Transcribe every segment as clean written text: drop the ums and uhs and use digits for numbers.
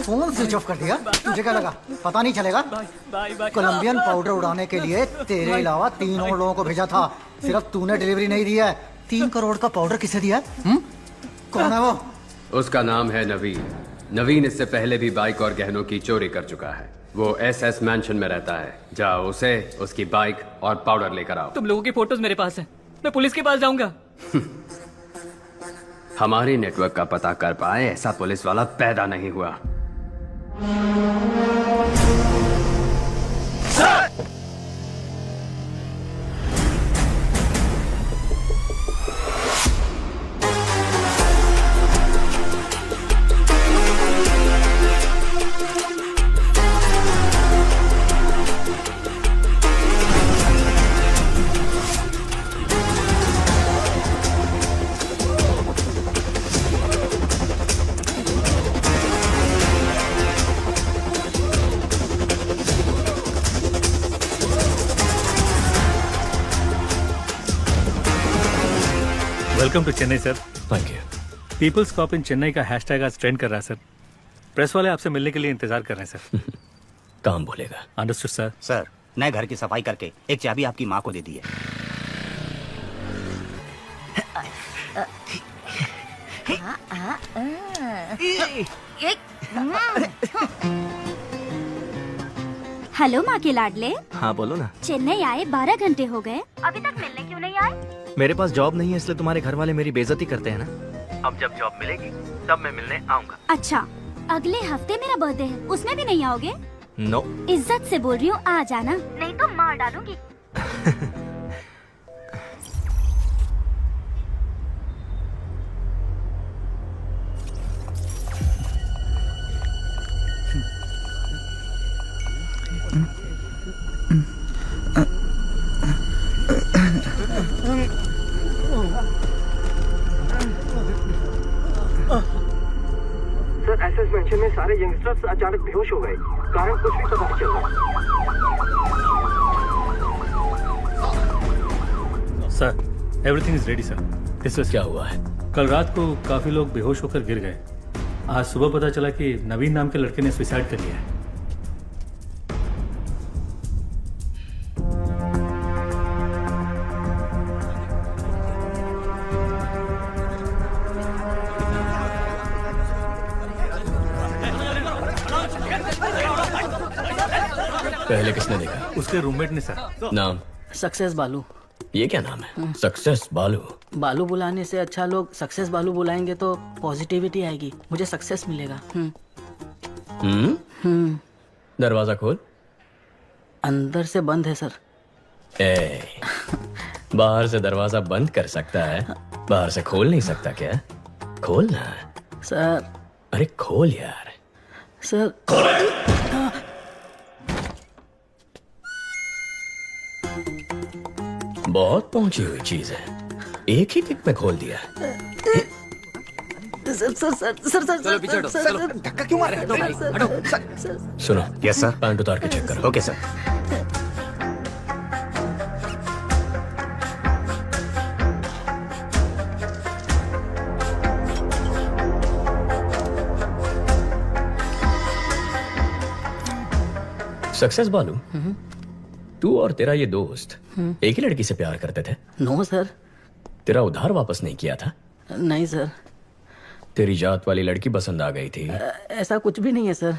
Phone switch off कर दिया। तुझे क्या लगा पता नहीं चलेगा? कोलंबियन पाउडर उड़ाने के लिए तेरे अलावा 3 और लोगों को भेजा था, सिर्फ तूने डिलीवरी नहीं दी है। 3 करोड़ का पाउडर किसे दिया? कौन है वो? उसका नाम है नवीन। नवीन इससे पहले भी बाइक और गहनों की चोरी कर चुका है। वो SS मैंशन में रहता है। जाओ उसे, उसकी बाइक और पाउडर लेकर आओ। तुम लोगों की फोटोज मेरे पास है, मैं पुलिस के पास जाऊंगा। हमारे नेटवर्क का पता कर पाए ऐसा पुलिस वाला पैदा नहीं हुआ। Welcome to Chennai sir. Thank you. People's cop in Chennai का हैशटैग आज ट्रेंड कर रहा है सर। प्रेस वाले आपसे मिलने के लिए इंतजार कर रहे हैं सर। काम बोलेगा। Understood sir. सर, नए घर की सफाई करके एक चाबी आपकी माँ को दे दी है। हेलो माँ के लाडले। हाँ बोलो ना। चेन्नई आए 12 घंटे हो गए, अभी तक मिलने क्यों नहीं आए? मेरे पास जॉब नहीं है इसलिए तुम्हारे घर वाले मेरी बेइज्जती करते हैं ना। अब जब जॉब मिलेगी तब मैं मिलने आऊंगा। अच्छा, अगले हफ्ते मेरा बर्थडे है, उसमें भी नहीं आओगे? नो। इज्जत से बोल रही हूँ, आ जाना, नहीं तो मार डालूंगी। सर, एसएस मेंशन में सारे यंगस्टर्स अचानक बेहोश हो गए। कारण कुछ भी पता नहीं चल रहा। Sir, everything is ready sir. इस वक्त क्या हुआ है? कल रात को काफी लोग बेहोश होकर गिर गए। आज सुबह पता चला कि नवीन नाम के लड़के ने सुसाइड कर लिया है। पहले किसने देखा? उसके रूममेट ने सर। नाम? सक्सेस बालू। ये क्या नाम है? सक्सेस बालू। बालू बुलाने से अच्छा लोग सक्सेस बालू बुलाएंगे तो पॉजिटिविटी आएगी, मुझे सक्सेस मिलेगा। दरवाजा खोल। अंदर से बंद है सर। बाहर से दरवाजा बंद कर सकता है, बाहर से खोल नहीं सकता क्या? खोल ना सर। अरे खोल यार। सर बहुत पहुंची हुई चीज है, एक ही किक में खोल दिया। Sir sir sir sir sir चलो पीछे हटो। सर धक्का क्यों मार रहे सर। सुनो। Yes sir. पैंट उतार के चेक करो। Okay sir. सक्सेस बालू, तू और तेरा ये दोस्त एक ही लड़की से प्यार करते थे? No sir. तेरा उधार वापस नहीं किया था? नहीं सर। तेरी जात वाली लड़की पसंद आ गई थी? ऐसा कुछ भी नहीं है सर।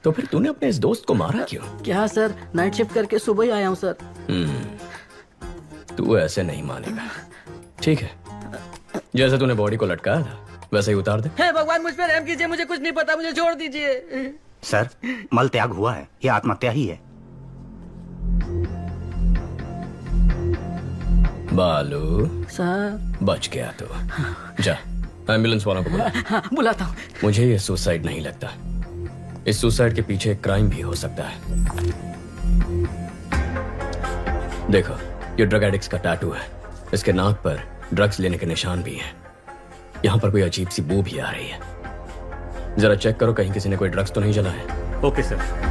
तो फिर तूने अपने इस दोस्त को मारा क्यों? क्या सर, नाइट शिफ्ट करके सुबह ही आया हूँ सर। तू ऐसे नहीं मानेगा। ठीक है, जैसे तूने बॉडी को लटकाया था वैसे ही उतार दे। हे भगवान, मुझ पर रहम कीजिए, मुझे कुछ नहीं पता, मुझे छोड़ दीजिए। सर, मल त्याग हुआ है, ये आत्महत्या ही है। बालू सर। बच गया तो जा एम्बुलेंस वालों को बुला। हाँ, बुलाता हूँ। मुझे ये सुसाइड नहीं लगता, इस सुसाइड के पीछे क्राइम भी हो सकता है। देखो, ये ड्रग एडिक्ट्स का टैटू है, इसके नाक पर ड्रग्स लेने के निशान भी हैं। यहाँ पर कोई अजीब सी बू भी आ रही है, जरा चेक करो कहीं किसी ने कोई ड्रग्स तो नहीं जला है। Okay sir.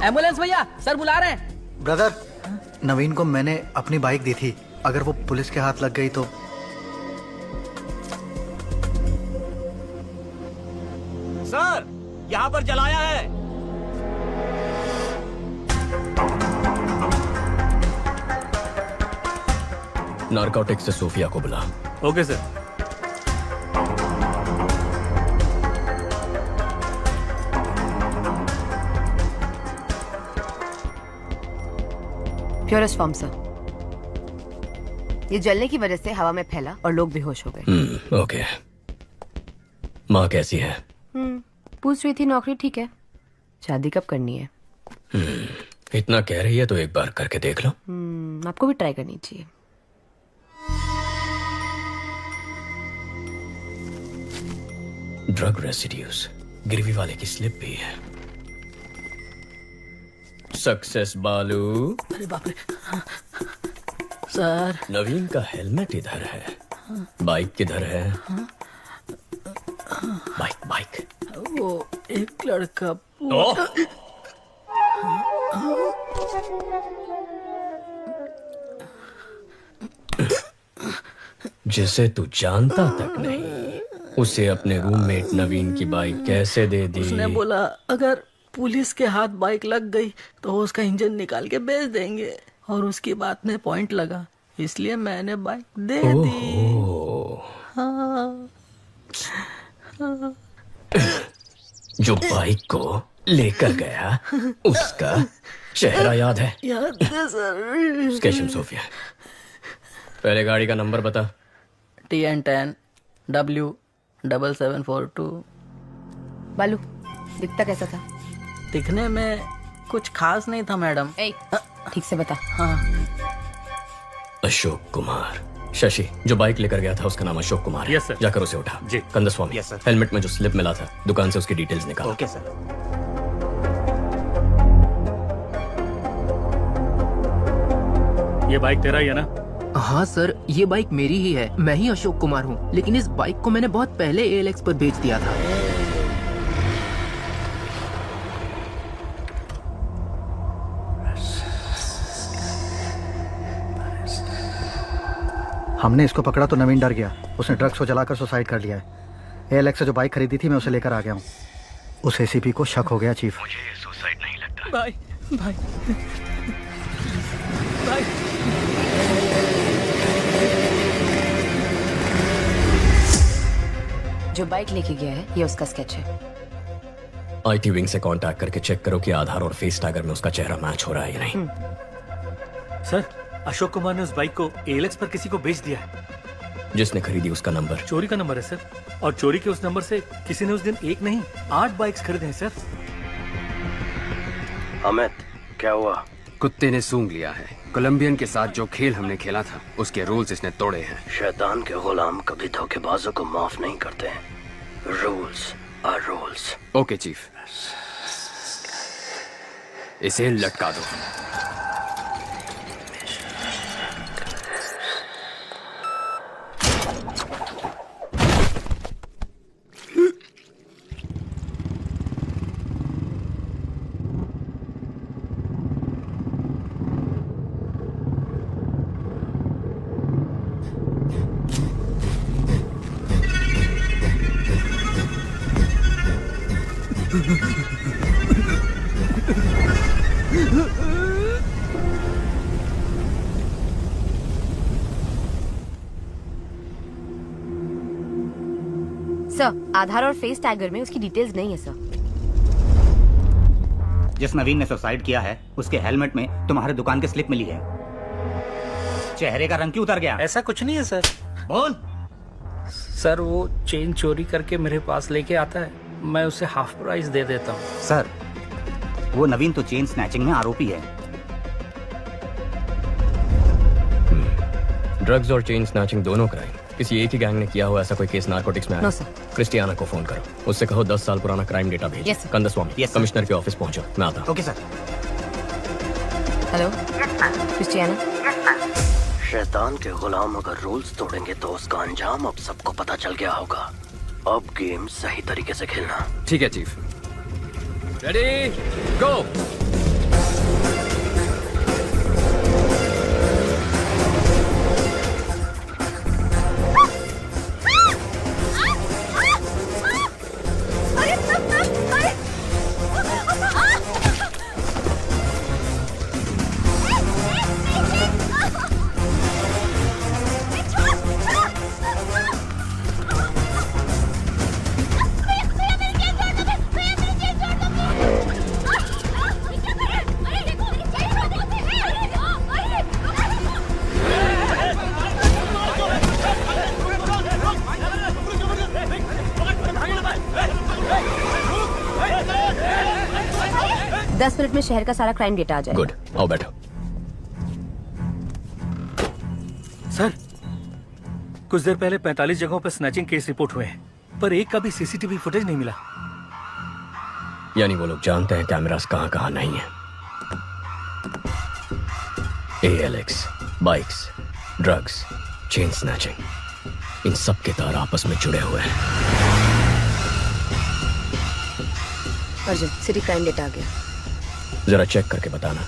एम्बुलेंस भैया, सर बुला रहे हैं। ब्रदर, नवीन को मैंने अपनी बाइक दी थी, अगर वो पुलिस के हाथ लग गई तो। सर, यहाँ पर जलाया है। नारकोटिक्स से सोफिया को बुला। Okay sir. Purest form sir. ये जलने की वजह से हवा में फैला और लोग बेहोश हो गए। ओके। माँ कैसी है? पूछ रही थी नौकरी ठीक है, शादी कब करनी है? इतना कह रही है तो एक बार करके देख लो। आपको भी ट्राई करनी चाहिए। ड्रग रेसिड्यूज, गिरवी वाले की स्लिप भी है। सक्सेस बालू। अरे बाप रे सर। नवीन का हेलमेट इधर है, बाइक किधर है? बाइक बाइक वो एक लड़का जिसे तू जानता तक नहीं, उसे अपने रूममेट नवीन की बाइक कैसे दे दी? उसने बोला अगर पुलिस के हाथ बाइक लग गई तो वो उसका इंजन निकाल के बेच देंगे, और उसकी बात में पॉइंट लगा, इसलिए मैंने बाइक दे दी। हाँ। जो बाइक को लेकर गया उसका चेहरा याद है? याद है सर। स्केशम सोफिया, पहले गाड़ी का नंबर बता। TN10 W7742। बालू दिखता कैसा था? दिखने में कुछ खास नहीं था मैडम। ठीक से बता। हाँ। अशोक कुमार। शशि, जो बाइक लेकर गया था उसका नाम अशोक कुमार है। Yes sir. जाकर उसे उठा। जी। Kandaswamy, yes sir. हेलमेट में जो स्लिप मिला था दुकान से उसकी डिटेल्स निकाल। Okay sir. ये बाइक तेरा ही है ना? हाँ सर, ये बाइक मेरी ही है, मैं ही अशोक कुमार हूँ, लेकिन इस बाइक को मैंने बहुत पहले ALX पर बेच दिया था। हमने इसको पकड़ा तो नवीन डर गया, उसने ड्रग्स को जलाकर सुसाइड कर लिया है। ALX से जो बाइक खरीदी थी मैं उसे लेकर आ गया हूँ। उस ACP को शक हो गया चीफ। मुझे ये सुसाइड नहीं लगता। भाई भाई भाई जो बाइक लेके गया है ये उसका स्केच है। IT विंग से कांटेक्ट करके चेक करो कि आधार और फेस टैगर में उसका चेहरा मैच हो रहा है या नहीं। सर, अशोक कुमार ने उस बाइक को ALX पर किसी को बेच दिया है। जिसने खरीदी उसका नंबर चोरी का नंबर है सर, और चोरी के उस नंबर से किसी ने उस दिन एक नहीं 8 बाइक्स खरीदे हैं सर। अमित, क्या हुआ? कुत्ते ने सूंघ लिया है। कोलंबियन के साथ जो खेल हमने खेला था उसके रूल्स इसने तोड़े हैं। शैतान के गुलाम कभी धोखेबाजों को माफ नहीं करते हैं। Rules are rules. Okay chief, इसे लटका दो। सर, आधार और फेस टैगर में उसकी डिटेल्स नहीं है सर। जिस नवीन ने सुसाइड किया है उसके हेलमेट में तुम्हारे दुकान की स्लिप मिली है। चेहरे का रंग क्यों उतर गया? ऐसा कुछ नहीं है सर। बोल। सर, वो चेन चोरी करके मेरे पास लेके आता है, मैं उसे हाफ प्राइस दे देता हूँ। सर, वो नवीन तो चेन स्नैचिंग में आरोपी है। ड्रग्स और चेन स्नैचिंग दोनों क्राइम किसी एक ही गैंग ने किया हुआ ऐसा कोई केस नारकोटिक्स में आया? No sir. क्रिस्टियाना को फोन करो, उससे कहो 10 साल पुराना क्राइम डेटा भेजो। Yes, sir. Kandaswamy, Yes, sir. Commissioner के ऑफिस पहुंचो, मैं आता हूं। Okay sir. Hello Christiana. शैतान के गुलाम अगर रूल्स तोड़ेंगे तो उसका अंजाम अब सबको पता चल गया होगा। अब गेम सही तरीके से खेलना। ठीक है चीफ। रेडी गो। 10 मिनट में शहर का सारा क्राइम डेटा आ जाएगा। गुड, आओ बैठो। सर, कुछ देर पहले 45 जगहों पर स्नैचिंग केस रिपोर्ट हुए हैं, पर एक का भी सीसीटीवी फुटेज नहीं मिला। यानी वो लोग जानते हैं कैमरास कहां कहां नहीं है। ALX, bikes, drugs, chain snatching, इन सब के तार आपस में जुड़े हुए हैं। अर्जुन, सिटी क्राइम डेटा आ गया। जरा चेक करके बताना,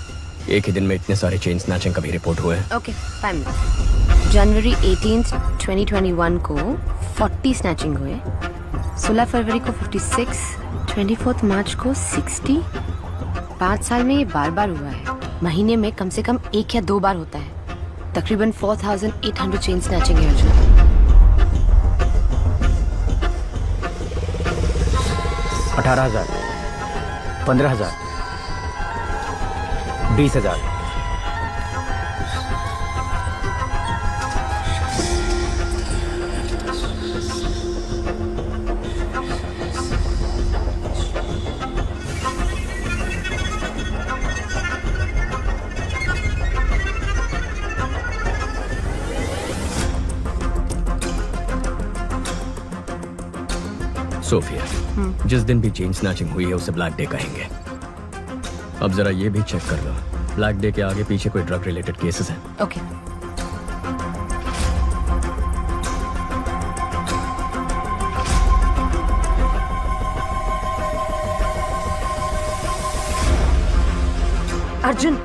एक ही दिन में इतने सारे चेन स्नैचिंग का भी रिपोर्ट हुए हैं? Okay, 5 minute. जनवरी 18, 2021 को 40 स्नैचिंग हुए, 16 फरवरी को 56, 24 मार्च को 60। 5 साल में ये बार बार हुआ है। महीने में कम से कम 1 या 2 बार होता है। तकरीबन 4800 चेन स्नैचिंग है अर्जुन। 18,000, 15,000, 20,000। सोफिया, जिस दिन भी चेन स्नैचिंग हुई है उसे ब्लैक डे कहेंगे। अब जरा ये भी चेक कर लो, ब्लैक डे के आगे पीछे कोई ड्रग रिलेटेड केसेस हैं? ओके। अर्जुन,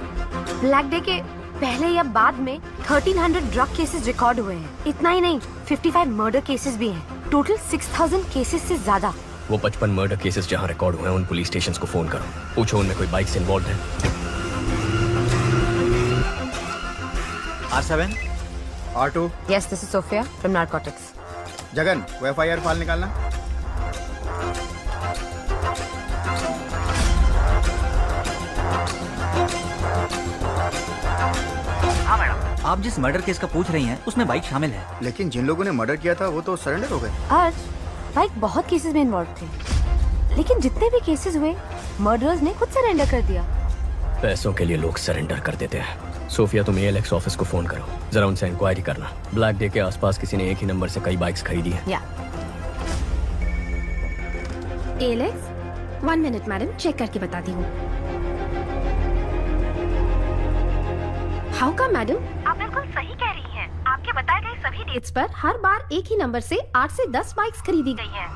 ब्लैक डे के पहले या बाद में 1300 ड्रग केसेस रिकॉर्ड हुए हैं। इतना ही नहीं, 55 मर्डर केसेस भी हैं। टोटल 6000 केसेस से ज्यादा। वो 55 मर्डर केसेस जहां रिकॉर्ड हुए हैं उन पुलिस स्टेशंस को फोन करो, पूछो उनमें कोई बाइक से इन्वॉल्व है। R7, R2। Yes, this is Sophia from Narcotics. Jagan, वो FIR फाइल निकालना। हाँ मैडम। आप जिस मर्डर केस का पूछ रही हैं उसमें बाइक शामिल है। लेकिन जिन लोगों ने मर्डर किया था वो तो सरेंडर हो गए। आज बाइक बहुत केसेस में इन्वॉल्व थे, लेकिन जितने भी केसेस हुए मर्डरर्स ने खुद सरेंडर कर दिया। पैसों के लिए लोग सरेंडर कर देते हैं। सोफिया, तुम ALX ऑफिस को फोन करो, जरा उनसे इंक्वायरी करना। ब्लैक डे के आसपास किसी ने एक ही नंबर से कई बाइक्स खरीदी हैं। या ALX, 1 मिनट मैडम, चेक करके बताती हूँ। हाउ का मैडम? आप बिल्कुल सही कह रही हैं। आपके बताए गए सभी डेट्स पर हर बार एक ही नंबर से 8 से 10 बाइक्स खरीदी गई हैं।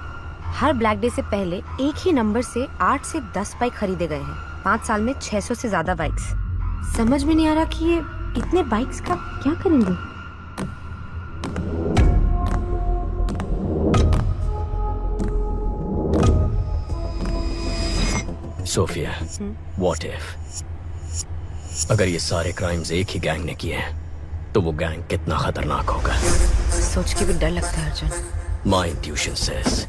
हर ब्लैक डे से पहले एक ही नंबर से 8 से 10 बाइक खरीदे गए हैं। 5 साल में 600 से ज्यादा बाइक्स। समझ में नहीं आ रहा कि ये इतने बाइक्स का क्या करेंगे। सोफिया, व्हाट इफ अगर ये सारे क्राइम्स एक ही गैंग ने किए हैं तो वो गैंग कितना खतरनाक होगा। सोच के भी डर लगता है Arjun. My intuition says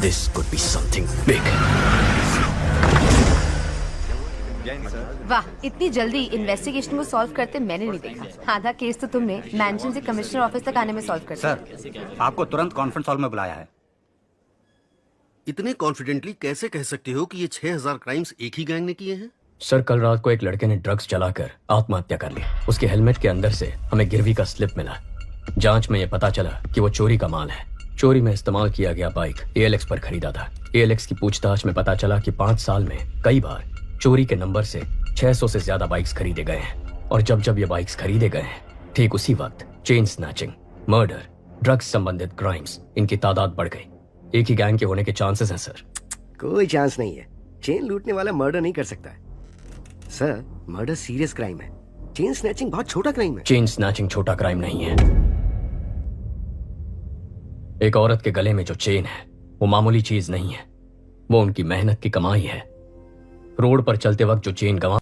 this could be something big. वाह, इतनी जल्दी इन्वेस्टिगेशन को सॉल्व करते मैंने नहीं देखा। आधा केस तो तुमने मैंशन से कमिश्नर ऑफिस तक आने में सॉल्व कर दिया। सर, आपको तुरंत कॉन्फ्रेंस हॉल में बुलाया है। इतने कॉन्फिडेंटली कैसे कह सकते हो कि ये 6000 क्राइम्स एक ही गैंग ने किए हैं? सर, कल रात को एक लड़के ने ड्रग्स चलाकर आत्महत्या कर ली। उसके हेलमेट के अंदर से हमें गिरवी का स्लिप मिला। जांच में यह पता चला कि वो चोरी का माल है। चोरी में इस्तेमाल किया गया बाइक ALX पर खरीदा था। ALX की पूछताछ में पता चला कि 5 साल में कई बार चोरी के नंबर से 600 से ज्यादा बाइक्स खरीदे गए हैं। और जब जब ये बाइक्स खरीदे गए हैं, ठीक उसी वक्त चेन स्नैचिंग, मर्डर, ड्रग्स संबंधित क्राइम्स, इनकी तादाद बढ़ गई। एक ही गैंग के होने के चांसेस हैं सर। कोई चांस नहीं है। चेन लूटने वाला मर्डर नहीं कर सकता है सर। मर्डर सीरियस क्राइम है। चेन स्नैचिंग बहुत छोटा क्राइम है। चेन स्नैचिंग छोटा क्राइम नहीं है। एक औरत के गले में जो चेन है वो मामूली चीज नहीं है। वो उनकी मेहनत की कमाई है। रोड पर चलते वक्त जो चेन गंवा